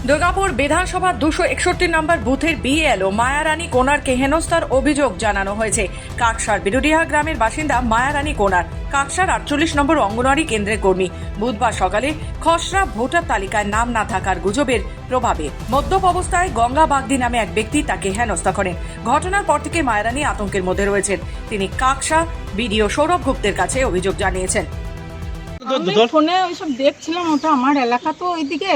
দুর্গাপুর বিধানসভা 261 নম্বর বুথের বিএলও মায়ারানী কোনারকে হেনস্থার অভিযোগ জানানো হয়েছে। কাকসার বিরুডিহা গ্রামের বাসিন্দা মায়ারানী কোনার কাকসার 48 নম্বর অঙ্গনওয়াড়ি কেন্দ্রের কর্মী। বুধবার সকালে খসড়া ভোটার তালিকায় নাম না থাকার গুজবের প্রভাবে মদ্যপ অবস্থায় গঙ্গা বাগদি নামে এক ব্যক্তি তাকে হেনস্থা করেন। ঘটনার পর থেকে মায়ারানী আতঙ্কের মধ্যে রয়েছেন। তিনি কাকসা বিডিও সৌরভ গুপ্তের কাছে অভিযোগ জানিয়েছেন। ফোনে ওইসব দেখছিলাম, ওটা আমার এলাকা তো ওইদিকে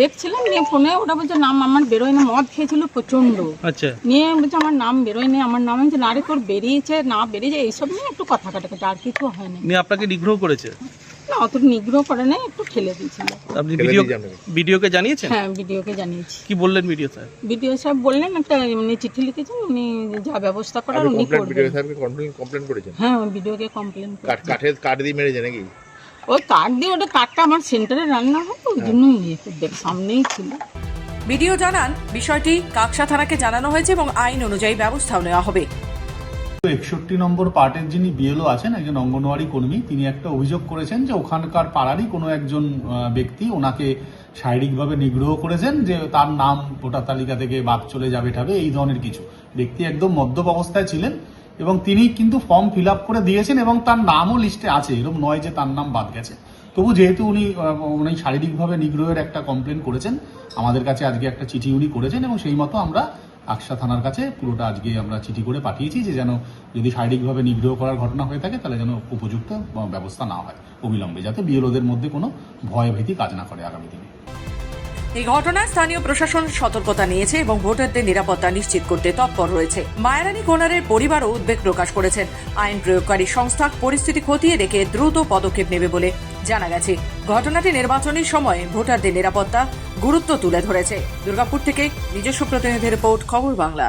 দেখছিলাম, নিয়ে ফোনে ওটা বলছে নাম আমার বেরোয় না, মদ খেয়েছিল প্রচন্ড। আচ্ছা, নিয়ে বলছে আমার নাম বেরোয় না, আমার নাম হচ্ছে না রে তোর বেরিয়েছে না বেরিয়েছে, এইসব নিয়ে একটু কথা কাটাকাটি, আর কিছু হয়নি। নিয়ে আপনাকে নিগ্রহ করেছে? না, অত নিগ্রহ করে নাই, একটু ঠেলে দিয়েছিল। আপনি ভিডিওকে জানিয়েছেন? হ্যাঁ, ভিডিওকে জানিয়েছি। কি বললেন ভিডিও স্যার? ভিডিও সাহেব বললেন একটা এমনি চিঠি লিখেছেন, উনি যা ব্যবস্থা করার উনি করবেন। কমপ্লেন করেছেন? হ্যাঁ, ভিডিওকে কমপ্লেন কাঠ দিয়ে মেরেছে নাকি? ওই কাঠ দিয়ে, ওটা কাঠটা আমার সেন্টারে রান্না হয়, ওই জন্যই সামনেই ছিল। ভিডিও জানান বিষয়টি কাকসা থানাকে জানানো হয়েছে এবং আইন অনুযায়ী ব্যবস্থাও নেওয়া হবে। 61 নম্বর পার্টের যিনি বিএলও আছেন, একজন অঙ্গনওয়াড়ি কর্মী, তিনি একটা অভিযোগ করেছেন যে ওখানকার পাড়ারই কোনো একজন ব্যক্তি ওনাকে শারীরিকভাবে নিগ্রহ করেছেন, যে তার নাম ভোটার তালিকা থেকে বাদ চলে যাবে ঠাবে, এই ধরনের কিছু। ব্যক্তি একদম মদ্যপ অবস্থায় ছিলেন এবং তিনি কিন্তু ফর্ম ফিল আপ করে দিয়েছেন এবং তার নামও লিস্টে আছে, এরকম নয় যে তার নাম বাদ গেছে। তবু যেহেতু উনি শারীরিকভাবে নিগ্রহের একটা কমপ্লেন করেছেন, আমাদের কাছে আজকে একটা চিঠি উনি করেছেন এবং সেই মতো আমরা আকসা থানার কাছে পুরোটা আজকে আমরা চিঠি করে পাঠিয়েছি যে যেন যদি শারীরিকভাবে নিগ্রহ করার ঘটনা হয়ে থাকে তাহলে যেন উপযুক্ত ব্যবস্থা না হয় অবিলম্বে, যাতে বিএলওদের মধ্যে কোনো ভয় ভীতি কাজ না করে আগামী দিনে। এই ঘটনায় স্থানীয় প্রশাসন সতর্কতা নিয়েছে এবং ভোটারদের নিরাপত্তা নিশ্চিত করতে তৎপর রয়েছে। মায়ারানী কোনারের পরিবারও উদ্বেগ প্রকাশ করেছেন। আইন প্রয়োগকারী সংস্থা পরিস্থিতি খতিয়ে দেখে দ্রুত পদক্ষেপ নেবে বলে জানা গেছে। ঘটনাটি নির্বাচনের সময় ভোটারদের নিরাপত্তা গুরুত্ব তুলে ধরেছে। দুর্গাপুর থেকে নিজস্ব প্রতিনিধি রিপোর্ট, খবর বাংলা।